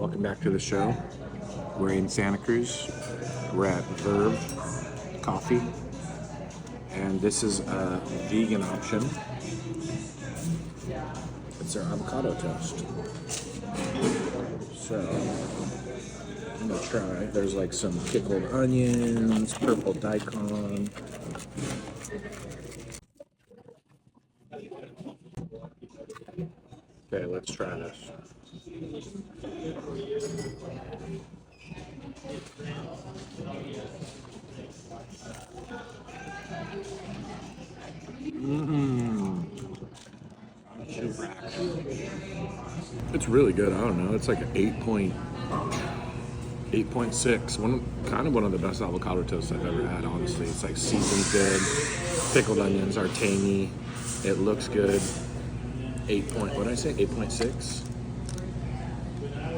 Welcome back to the show. We're in Santa Cruz. We're at Verve Coffee, and this is a vegan option. It's their avocado toast. So I'm gonna try. There's like some pickled onions, purple daikon. Okay, let's try this. It's really good. I don't know. It's like an 8.6. One of the best avocado toasts I've ever had. Honestly, it's like seasoned good. Pickled onions are tangy. It looks good. 8 point. What did I say? 8.6.